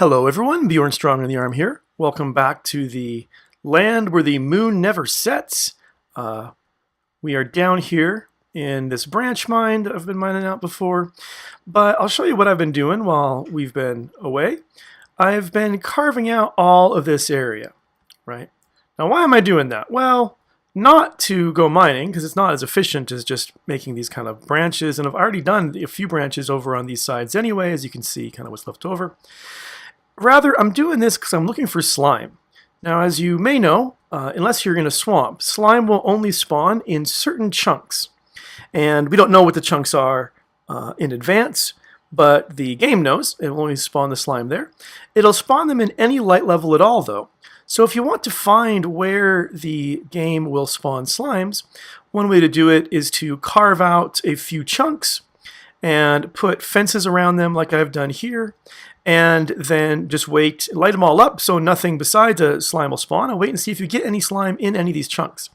Hello everyone, Bjorn Strong on the arm here. Welcome back to the land where the moon never sets. We are down here in this branch mine that I've been mining out before, but I'll show you what I've been doing while we've been away. I've been carving out all of this area, right? Now why am I doing that? Well, not to go mining, because it's not as efficient as just making these kind of branches, and I've already done a few branches over on these sides anyway, as you can see kind of what's left over. Rather, I'm doing this because I'm looking for slime. Now, as you may know, unless you're in a swamp, slime will only spawn in certain chunks. And we don't know what the chunks are in advance, but the game knows. It will only spawn the slime there. It'll spawn them in any light level at all, though. So if you want to find where the game will spawn slimes, one way to do it is to carve out a few chunks and put fences around them like I've done here, and then just wait, light them all up so nothing besides a slime will spawn, and wait and see if you get any slime in any of these chunks.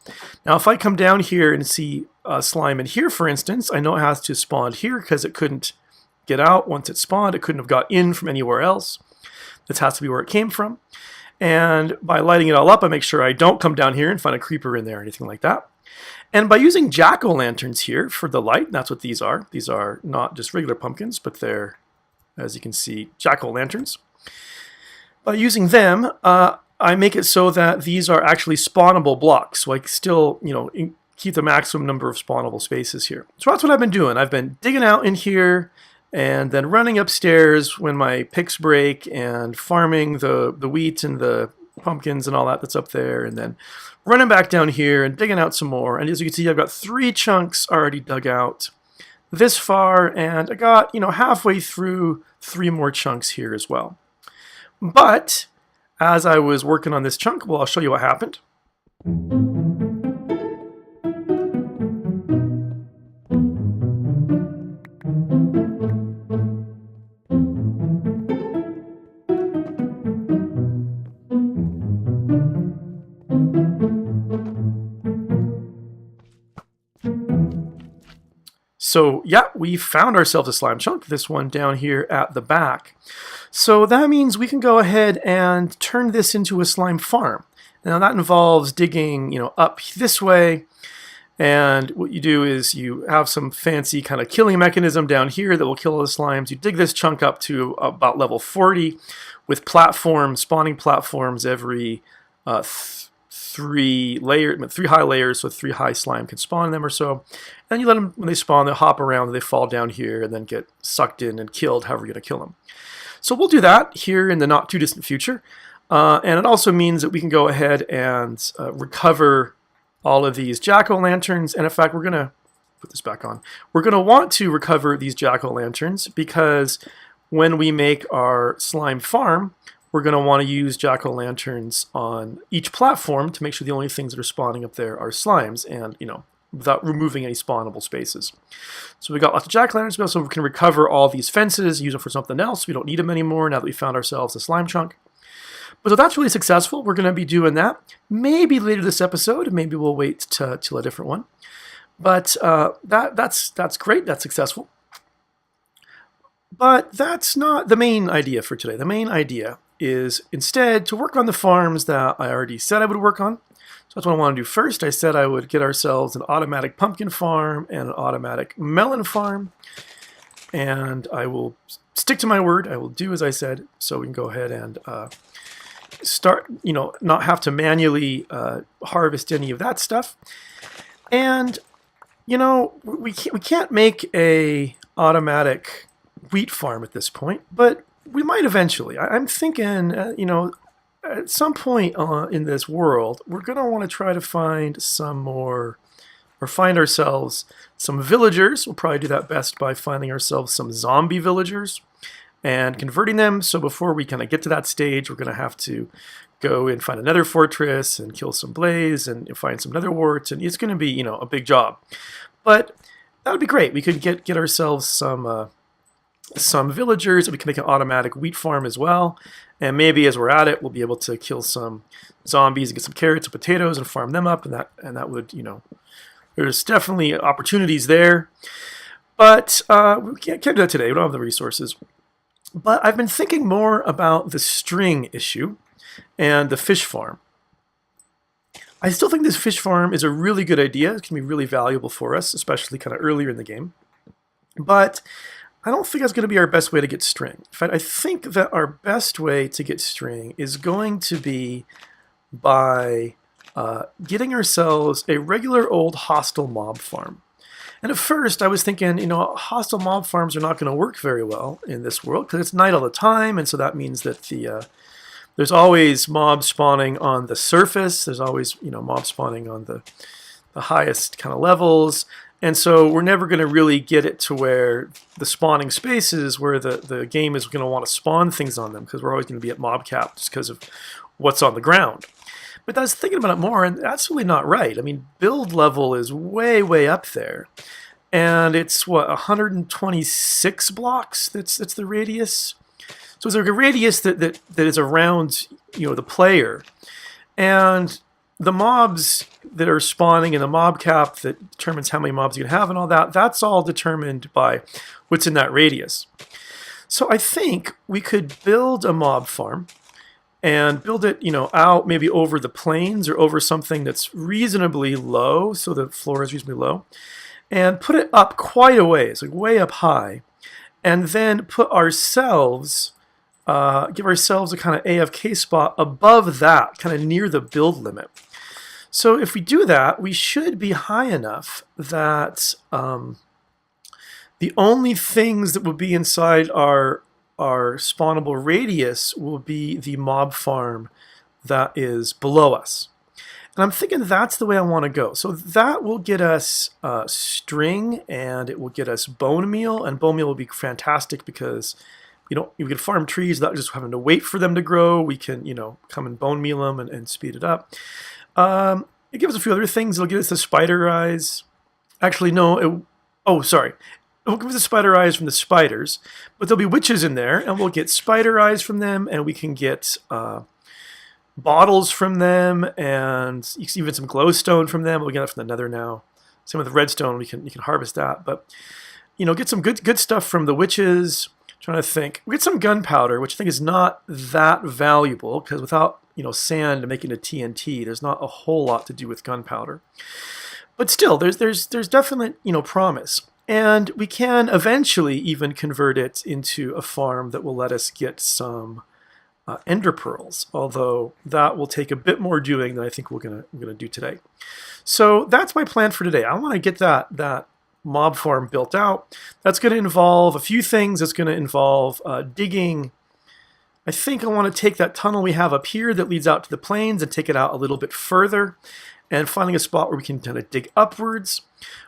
Now if I come down here and see slime in here, for instance, I know it has to spawn here because it couldn't get out once it spawned. It couldn't have got in from anywhere else. This has to be where it came from. And by lighting it all up, I make sure I don't come down here and find a creeper in there or anything like that. And by using jack-o'-lanterns here for the light, that's what these are. These are not just regular pumpkins, but they're, as you can see, jack-o'-lanterns. By using them, I make it so that these are actually spawnable blocks. So I still, keep the maximum number of spawnable spaces here. So that's what I've been doing. I've been digging out in here and then running upstairs when my picks break and farming the wheat and the pumpkins and all that that's up there, and then running back down here and digging out some more. And as you can see, I've got 3 chunks already dug out this far, and I got, halfway through 3 more chunks here as well. But as I was working on this chunk, well, I'll show you what happened. So yeah, we found ourselves a slime chunk, this one down here at the back. So that means we can go ahead and turn this into a slime farm. Now that involves digging, up this way, and what you do is you have some fancy kind of killing mechanism down here that will kill all the slimes. You dig this chunk up to about level 40 with platforms, spawning platforms every 3 high layers, so 3 high slime can spawn in them or so. And you let them, when they spawn, they hop around, they fall down here and then get sucked in and killed, however you're going to kill them. So we'll do that here in the not too distant future. And it also means that we can go ahead and recover all of these jack-o'-lanterns. And in fact, we're going to put this back on. We're going to want to recover these jack-o'-lanterns because when we make our slime farm, we're going to want to use jack-o'-lanterns on each platform to make sure the only things that are spawning up there are slimes, and without removing any spawnable spaces. So we got lots of jack-o'-lanterns, so we can recover all these fences, use them for something else. We don't need them anymore now that we found ourselves a slime chunk. But so that's really successful. We're going to be doing that. Maybe later this episode. Maybe we'll wait till a different one. But that's great. That's successful. But that's not the main idea for today. The main idea is instead to work on the farms that I already said I would work on. So that's what I want to do first. I said I would get ourselves an automatic pumpkin farm and an automatic melon farm. And I will stick to my word. I will do as I said, so we can go ahead and start, not have to manually harvest any of that stuff. And, we can't make a automatic wheat farm at this point, but we might eventually. I'm thinking, at some point in this world, we're going to want to try to find some more, or find ourselves some villagers. We'll probably do that best by finding ourselves some zombie villagers and converting them. So before we kind of get to that stage, we're going to have to go and find another fortress and kill some blaze and find some nether warts, and it's going to be, a big job. But that would be great. We could get ourselves some villagers, and we can make an automatic wheat farm as well. And maybe as we're at it, we'll be able to kill some zombies and get some carrots and potatoes and farm them up, and that would, there's definitely opportunities there. But we can't do that today. We don't have the resources. But I've been thinking more about the string issue and the fish farm. I still think this fish farm is a really good idea. It can be really valuable for us, especially kind of earlier in the game. But I don't think that's going to be our best way to get string. In fact, I think that our best way to get string is going to be by getting ourselves a regular old hostile mob farm. And at first I was thinking, you know, hostile mob farms are not going to work very well in this world because it's night all the time, and so that means that there's always mobs spawning on the surface. There's always, you know, mobs spawning on the highest kind of levels. And so we're never going to really get it to where the spawning spaces where the game is going to want to spawn things on them, because we're always going to be at mob cap just because of what's on the ground. But I was thinking about it more, and that's really not right. I mean, build level is way, way up there. And it's, what, 126 blocks? That's the radius? So it's like a radius that is around, you know, the player. And the mobs that are spawning in the mob cap that determines how many mobs you can have and all that, that's all determined by what's in that radius. So I think we could build a mob farm and build it, you know, out maybe over the plains or over something that's reasonably low, so the floor is reasonably low, and put it up quite a ways, like way up high, and then put ourselves, give ourselves a kind of AFK spot above that, kind of near the build limit. So if we do that, we should be high enough that the only things that will be inside our spawnable radius will be the mob farm that is below us. And I'm thinking that's the way I want to go. So that will get us string, and it will get us bone meal, and bone meal will be fantastic because you can farm trees without just having to wait for them to grow. We can, you know, come and bone meal them and speed it up. It gives us a few other things. It'll give us the spider eyes. Actually, no. Sorry. It'll give us the spider eyes from the spiders, but there'll be witches in there, and we'll get spider eyes from them, and we can get bottles from them, and even some glowstone from them. We'll get it from the nether now. Same with the redstone. You can harvest that, but you know, get some good stuff from the witches. I'm trying to think. We get some gunpowder, which I think is not that valuable because without, you know, sand making a TNT, there's not a whole lot to do with gunpowder. But still, there's definite, you know, promise. And we can eventually even convert it into a farm that will let us get some ender pearls, although that will take a bit more doing than I think we're gonna do today. So that's my plan for today. I want to get that mob farm built out. That's going to involve a few things. It's going to involve digging. I think I want to take that tunnel we have up here that leads out to the plains and take it out a little bit further, and finding a spot where we can kind of dig upwards.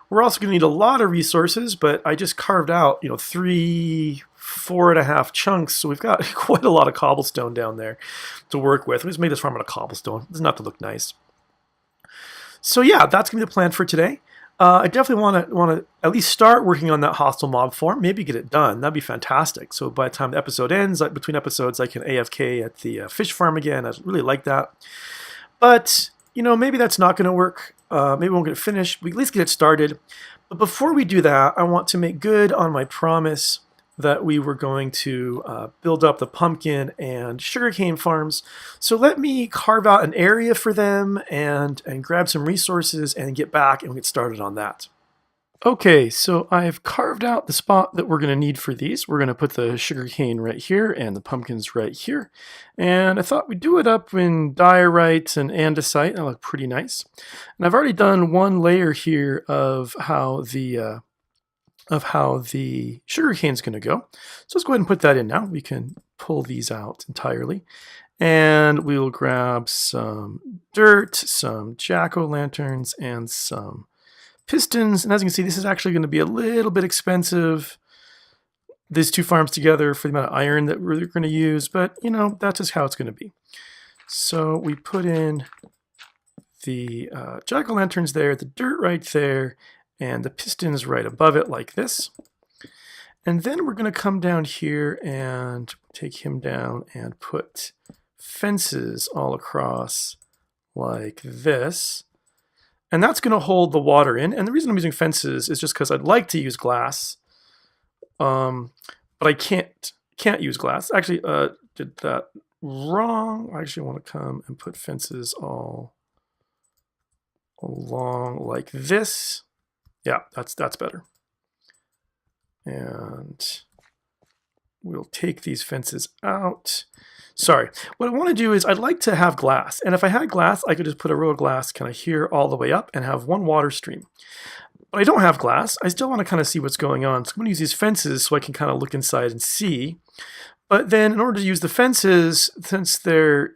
We're also going to need a lot of resources, but I just carved out, you know, 4.5 chunks, so we've got quite a lot of cobblestone down there to work with. We just made this farm out of cobblestone. It doesn't have to look nice. So yeah, that's going to be the plan for today. I definitely want to at least start working on that hostile mob farm. Maybe get it done. That'd be fantastic. So by the time the episode ends, between episodes, I can AFK at the fish farm again. I really like that. But you know, maybe that's not going to work. Maybe we won't get it finished. We at least get it started. But before we do that, I want to make good on my promise that we were going to build up the pumpkin and sugarcane farms. So let me carve out an area for them and grab some resources and get back and we'll get started on that. Okay, so I've carved out the spot that we're going to need for these. We're going to put the sugarcane right here and the pumpkins right here. And I thought we'd do it up in diorite and andesite. That'll look pretty nice. And I've already done one layer here of how the sugarcane is going to go. So let's go ahead and put that in now. We can pull these out entirely. And we will grab some dirt, some jack-o'-lanterns, and some pistons. And as you can see, this is actually going to be a little bit expensive, these two farms together, for the amount of iron that we're going to use. But, you know, that's just how it's going to be. So we put in the jack-o'-lanterns there, the dirt right there, and the pistons right above it like this. And then we're going to come down here and take him down and put fences all across like this. And that's going to hold the water in. And the reason I'm using fences is just because I'd like to use glass, but I can't can't use glass. Actually, did that wrong. I actually want to come and put fences all along like this. Yeah, that's better. And we'll take these fences out. Sorry, what I want to do is I'd like to have glass. And if I had glass, I could just put a row of glass kind of here all the way up and have one water stream. But I don't have glass. I still want to kind of see what's going on. So I'm going to use these fences so I can kind of look inside and see. But then in order to use the fences, since their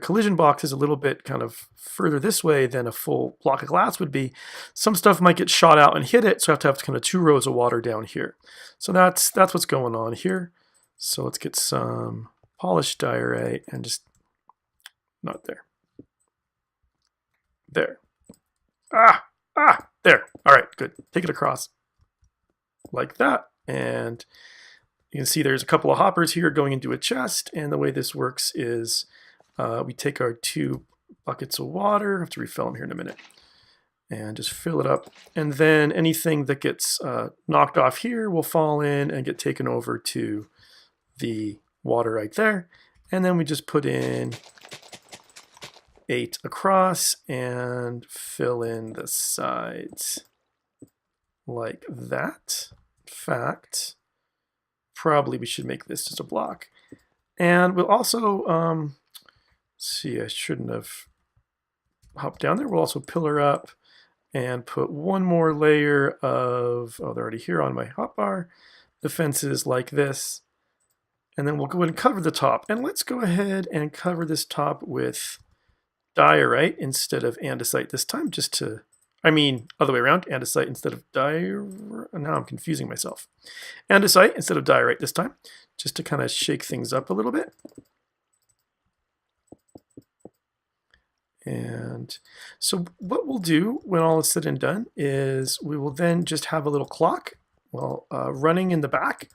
collision box is a little bit kind of further this way than a full block of glass would be, some stuff might get shot out and hit it, so I have to kind of 2 rows of water down here. So that's what's going on here. So let's get some polished diorite and just, not there. There. There. All right, good. Take it across like that. And you can see there's a couple of hoppers here going into a chest. And the way this works is we take our 2 buckets of water. I have to refill them here in a minute. And just fill it up. And then anything that gets knocked off here will fall in and get taken over to the water right there. And then we just put in 8 across and fill in the sides like that. In fact, probably we should make this just a block. And we'll also, see, I shouldn't have hopped down there. We'll also pillar up and put one more layer of, oh, they're already here on my hotbar, the fences like this. And then we'll go ahead and cover the top. And let's go ahead and cover this top with diorite instead of andesite this time, just to, I mean, other way around, andesite instead of diorite. Now I'm confusing myself. Andesite instead of diorite this time, just to kind of shake things up a little bit. And so what we'll do when all is said and done is we will then just have a little clock, well, running in the back,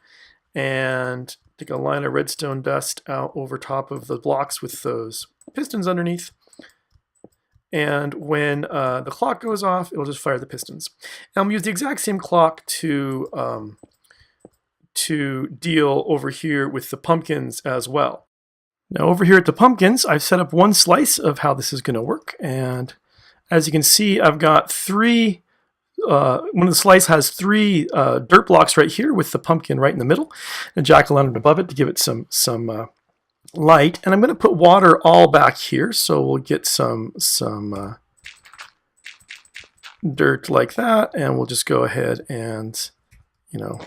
and take a line of redstone dust out over top of the blocks with those pistons underneath. And when the clock goes off, it'll just fire the pistons. And we'll use the exact same clock to deal over here with the pumpkins as well. Now over here at the pumpkins, I've set up one slice of how this is going to work. And as you can see, I've got 3, one of the slice has 3 dirt blocks right here with the pumpkin right in the middle, and jack-o'-lantern above it to give it some light. And I'm going to put water all back here, so we'll get some dirt like that, and we'll just go ahead and, you know,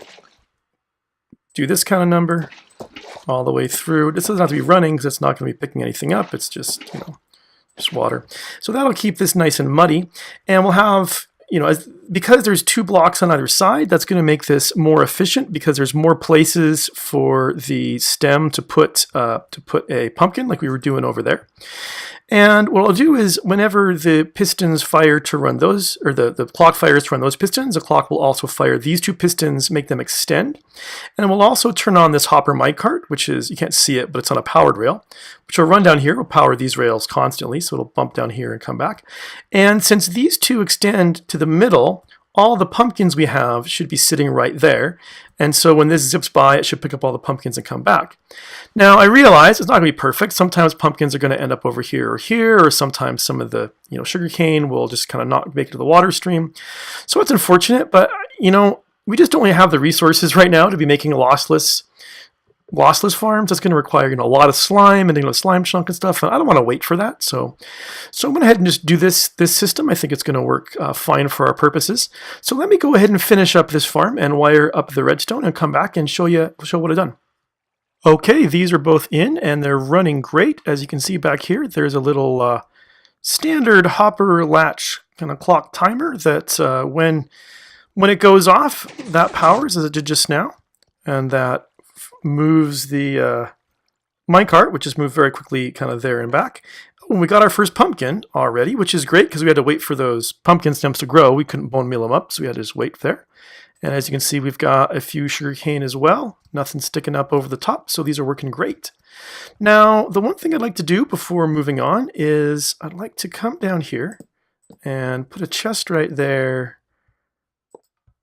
do this kind of number all the way through. This doesn't have to be running because it's not going to be picking anything up. It's just, you know, just water. So that'll keep this nice and muddy, and we'll have, you know, because there's 2 blocks on either side, that's going to make this more efficient because there's more places for the stem to put a pumpkin like we were doing over there. And what I'll do is whenever the pistons fire to run those, or the clock fires to run those pistons, the clock will also fire these 2 pistons, make them extend. And we'll also turn on this hopper minecart, which is, you can't see it, but it's on a powered rail, which will run down here. Will power these rails constantly, so it'll bump down here and come back. And since these 2 extend to the middle, all the pumpkins we have should be sitting right there. And so when this zips by, it should pick up all the pumpkins and come back. Now, I realize it's not going to be perfect. Sometimes pumpkins are going to end up over here, or sometimes some of the, you know, sugarcane will just kind of not make it to the water stream. So it's unfortunate, but, you know, we just don't really have the resources right now to be making lossless farms. That's going to require, you know, a lot of slime and, you know, slime chunk and stuff. And I don't want to wait for that. So I'm going to head and just do this system. I think it's going to work fine for our purposes. So let me go ahead and finish up this farm and wire up the redstone and come back and show what I've done. Okay, these are both in and they're running great. As you can see back here, there's a little standard hopper latch kind of clock timer that when it goes off, that powers as it did just now. And that moves the minecart, which just moved very quickly kind of there and back. When we got our first pumpkin already, which is great because we had to wait for those pumpkin stems to grow. We couldn't bone meal them up, so we had to just wait there. And as you can see, we've got a few sugarcane as well. Nothing sticking up over the top, so these are working great. Now, the one thing I'd like to do before moving on is I'd like to come down here and put a chest right there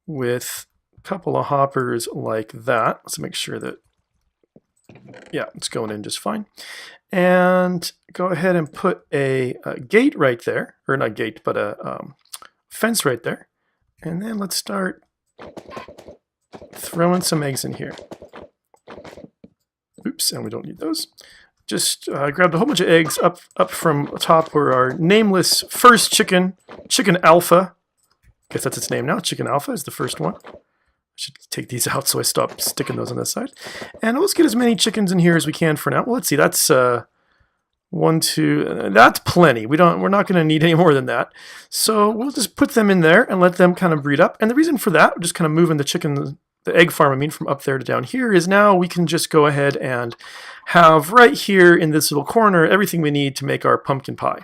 with couple of hoppers like that. Let's make sure that, yeah, it's going in just fine. And go ahead and put a gate right there, or not gate, but a fence right there. And then let's start throwing some eggs in here. Oops, and we don't need those. Just grabbed a whole bunch of eggs up from top where our nameless first chicken alpha, I guess that's its name now, chicken alpha is the first one. I should take these out so I stop sticking those on this side. And let's get as many chickens in here as we can for now. Well, let's see, that's 1, 2, that's plenty. We're not going to need any more than that. So we'll just put them in there and let them kind of breed up. And the reason for that, just kind of moving the egg farm, I mean, from up there to down here, is now we can just go ahead and have right here in this little corner everything we need to make our pumpkin pie.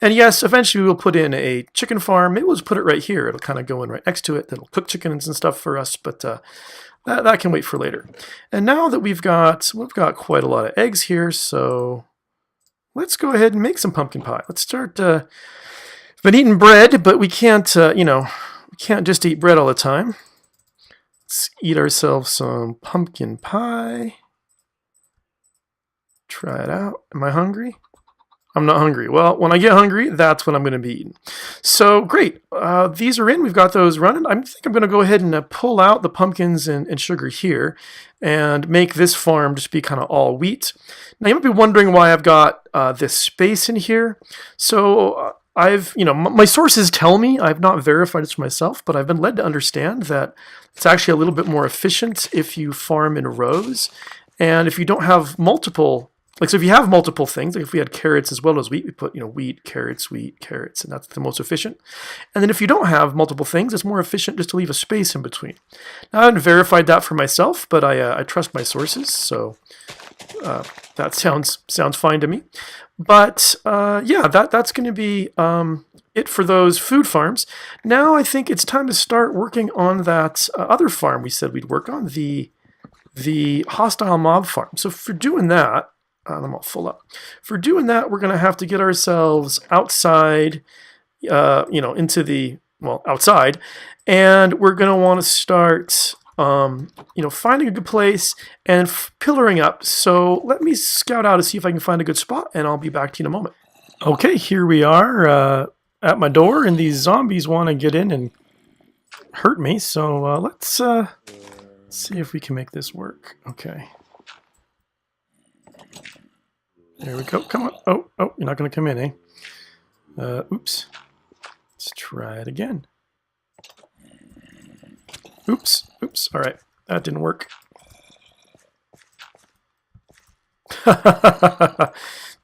And yes, eventually we'll put in a chicken farm. Maybe we'll just put it right here. It'll kind of go in right next to it. That'll cook chickens and stuff for us, but that can wait for later. And now that we've got quite a lot of eggs here, so let's go ahead and make some pumpkin pie. Let's start. We've been eating bread, but we can't, we can't just eat bread all the time. Let's eat ourselves some pumpkin pie. Try it out. Am I hungry? I'm not hungry. Well, when I get hungry, that's when I'm going to be eating. So great. These are in. We've got those running. I think I'm going to go ahead and pull out the pumpkins and sugar here and make this farm just be kind of all wheat. Now you might be wondering why I've got this space in here. So my sources tell me, I've not verified this for myself, but I've been led to understand that it's actually a little bit more efficient if you farm in rows. And if you don't have multiple, so if you have multiple things, like if we had carrots as well as wheat, we put, wheat, carrots, and that's the most efficient. And then if you don't have multiple things, it's more efficient just to leave a space in between. Now, I haven't verified that for myself, but I trust my sources, so that sounds fine to me. But yeah, that's going to be it for those food farms. Now I think it's time to start working on that other farm we said we'd work on, the hostile mob farm. So for doing that, I'm all full up. For doing that, we're going to have to get ourselves outside, into the, outside, and we're going to want to start, finding a good place and pillaring up. So let me scout out to see if I can find a good spot, and I'll be back to you in a moment. Okay, here we are at my door, and these zombies want to get in and hurt me. So let's see if we can make this work. Okay. There we go. Come on. Oh, you're not going to come in, eh? Oops. Let's try it again. Oops. All right. That didn't work.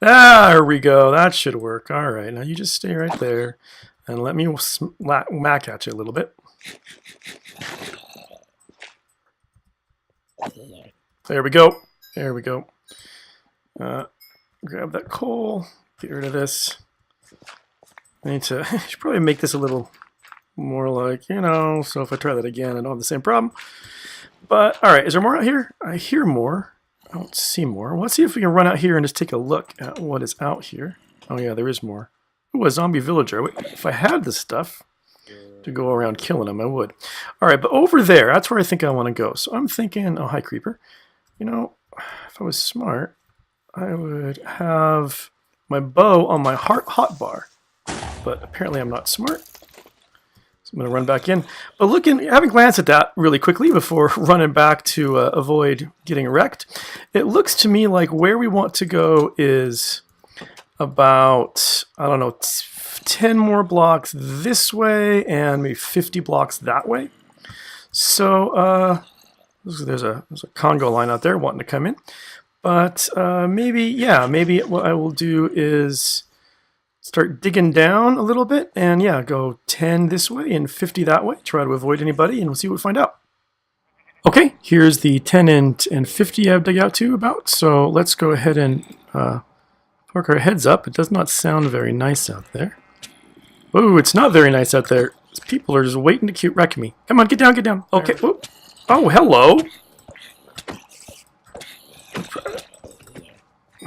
There we go. That should work. All right. Now you just stay right there and let me whack at you a little bit. There we go. Grab that coal, get rid of this. I should probably make this a little more like, so if I try that again, I don't have the same problem. But, all right, is there more out here? I hear more. I don't see more. Let's see if we can run out here and just take a look at what is out here. Oh, yeah, there is more. Ooh, a zombie villager. If I had this stuff to go around killing them, I would. All right, but over there, that's where I think I want to go. So I'm thinking, oh, hi, creeper. If I was smart, I would have my bow on my hotbar, but apparently I'm not smart. So I'm going to run back in. But having glanced at that really quickly before running back to avoid getting wrecked, it looks to me like where we want to go is about, 10 more blocks this way and maybe 50 blocks that way. So there's a Congo line out there wanting to come in. But maybe what I will do is start digging down a little bit and go 10 this way and 50 that way. Try to avoid anybody and we'll see what we find out. Okay, here's the 10 and 50 I've dug out to about. So let's go ahead and park our heads up. It does not sound very nice out there. Oh, it's not very nice out there. People are just waiting to wreck me. Come on, get down. Okay. Oh, hello.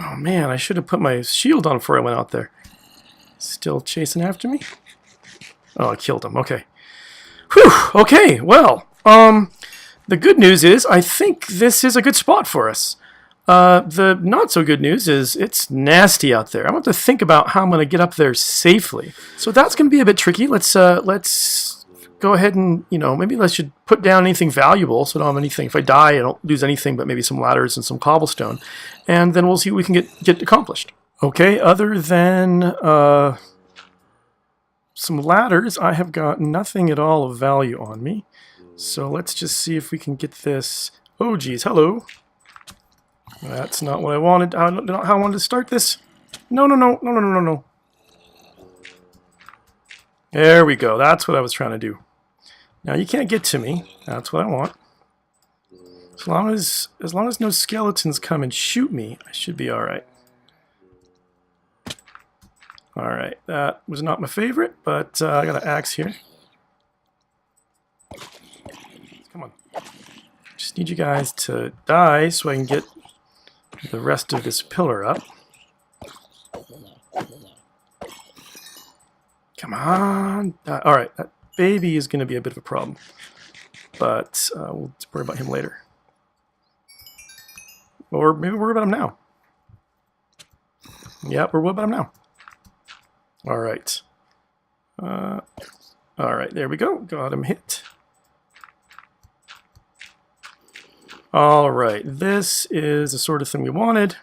Oh man, I should have put my shield on before I went out there. Still chasing after me? Oh, I killed him. Okay. Whew. Okay. Well, the good news is I think this is a good spot for us. The not so good news is it's nasty out there. I want to think about how I'm going to get up there safely. So that's going to be a bit tricky. Let's go ahead and, maybe I should put down anything valuable so I don't have anything. If I die, I don't lose anything but maybe some ladders and some cobblestone. And then we'll see what we can get accomplished. Okay, other than some ladders, I have got nothing at all of value on me. So let's just see if we can get this. Oh, geez, hello. That's not what I wanted. Not how I wanted to start this. No. There we go. That's what I was trying to do. Now you can't get to me. That's what I want. As long as no skeletons come and shoot me, I should be all right. All right, that was not my favorite, but I got an axe here. Come on. Just need you guys to die so I can get the rest of this pillar up. Come on. All right, that baby is going to be a bit of a problem, but we'll worry about him later. Or maybe we'll worry about him now. Yeah, we're worried about him now. All right. All right, there we go. Got him hit. All right, this is the sort of thing we wanted.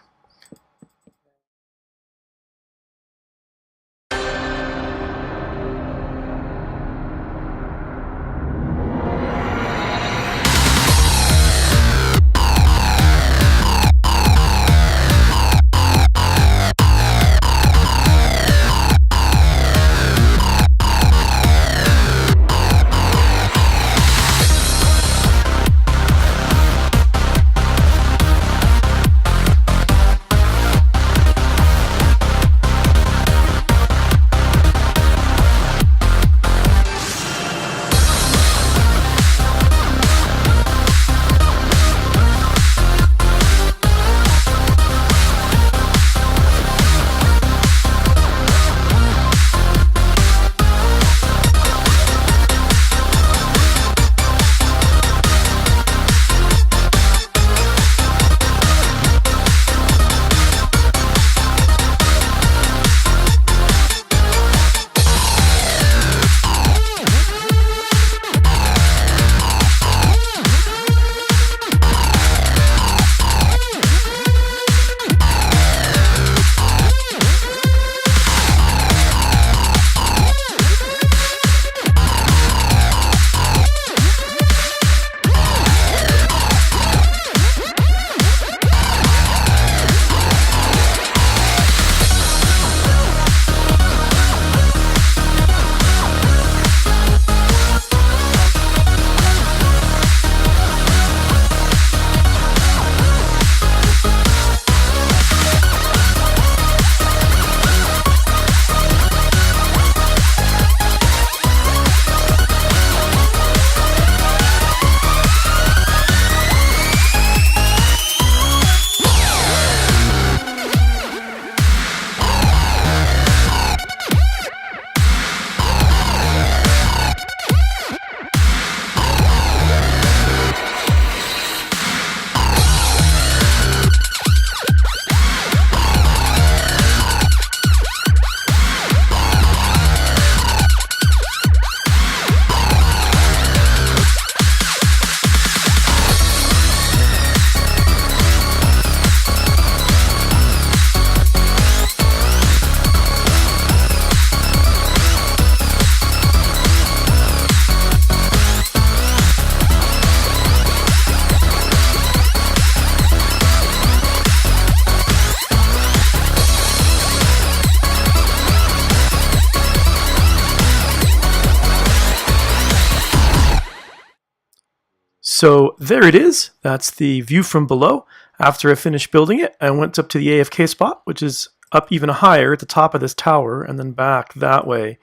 So there it is. That's the view from below. After I finished building it, I went up to the AFK spot, which is up even higher at the top of this tower, and then back that way,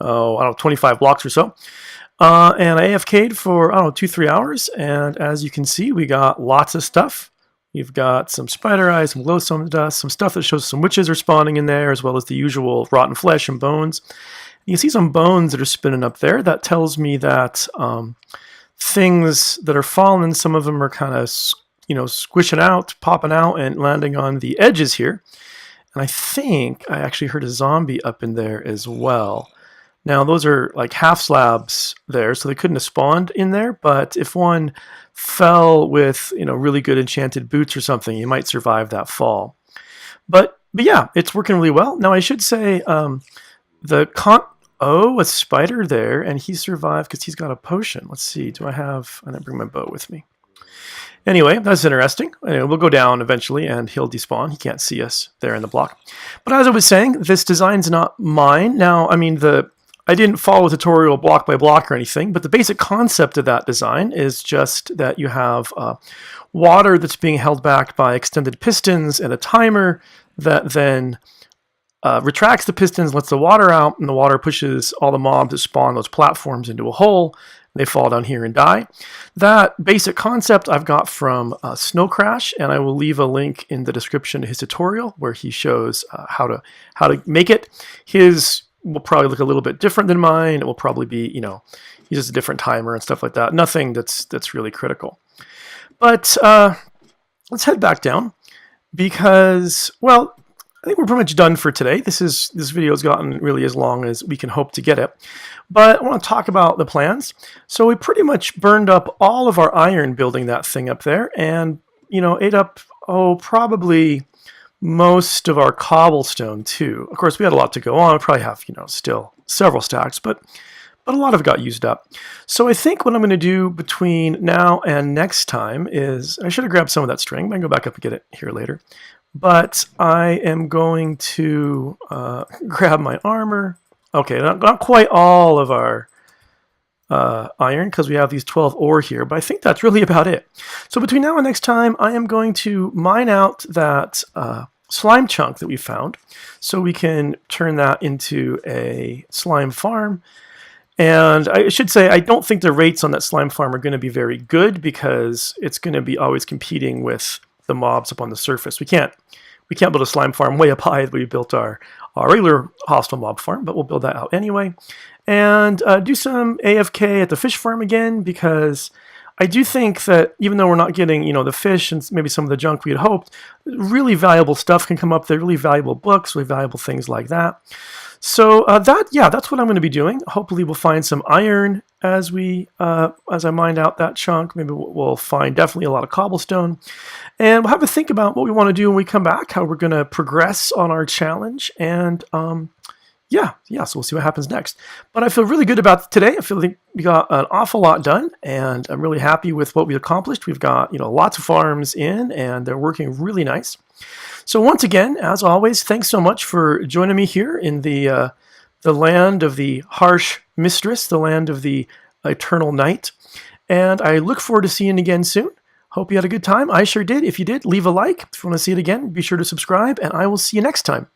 I don't know, 25 blocks or so. And I AFK'd for, 2-3 hours, and as you can see, we got lots of stuff. We've got some spider eyes, some glowstone dust, some stuff that shows some witches are spawning in there, as well as the usual rotten flesh and bones. You can see some bones that are spinning up there. That tells me that things that are falling. Some of them are kind of, squishing out, popping out, and landing on the edges here. And I think I actually heard a zombie up in there as well. Now, those are like half slabs there, so they couldn't have spawned in there. But if one fell with, really good enchanted boots or something, you might survive that fall. But yeah, it's working really well. Now, I should say a spider there, and he survived because he's got a potion. Let's see, I didn't bring my bow with me. Anyway, that's interesting. Anyway, we'll go down eventually, and he'll despawn. He can't see us there in the block. But as I was saying, this design's not mine. Now, I mean, I didn't follow a tutorial block by block or anything, but the basic concept of that design is just that you have water that's being held back by extended pistons and a timer that then retracts the pistons, lets the water out, and the water pushes all the mobs that spawn those platforms into a hole. They fall down here and die. That basic concept I've got from Snocrash, and I will leave a link in the description to his tutorial where he shows how to make it. His will probably look a little bit different than mine. It will probably be, he uses a different timer and stuff like that. Nothing that's really critical. But let's head back down because, well, I think we're pretty much done for today. This video has gotten really as long as we can hope to get it. But I want to talk about the plans. So we pretty much burned up all of our iron building that thing up there, and ate up probably most of our cobblestone too. Of course, we had a lot to go on. We probably have still several stacks, but a lot of it got used up. So I think what I'm going to do between now and next time is I should have grabbed some of that string. I can go back up and get it here later. But I am going to grab my armor. Okay, not quite all of our iron because we have these 12 ore here, but I think that's really about it. So between now and next time, I am going to mine out that slime chunk that we found so we can turn that into a slime farm. And I should say, I don't think the rates on that slime farm are going to be very good because it's going to be always competing with the mobs up on the surface. We can't build a slime farm way up high that we built our regular hostile mob farm, but we'll build that out anyway. And do some AFK at the fish farm again, because I do think that even though we're not getting, the fish and maybe some of the junk we had hoped, really valuable stuff can come up there, really valuable books, really valuable things like that. So that's what I'm going to be doing. Hopefully we'll find some iron as I mine out that chunk. Maybe we'll find definitely a lot of cobblestone. And we'll have to think about what we want to do when we come back, how we're going to progress on our challenge. And so we'll see what happens next. But I feel really good about today. I feel like we got an awful lot done, and I'm really happy with what we accomplished. We've got lots of farms in, and they're working really nice. So once again, as always, thanks so much for joining me here in the land of the harsh mistress, the land of the eternal night. And I look forward to seeing you again soon. Hope you had a good time. I sure did. If you did, leave a like. If you want to see it again, be sure to subscribe, and I will see you next time.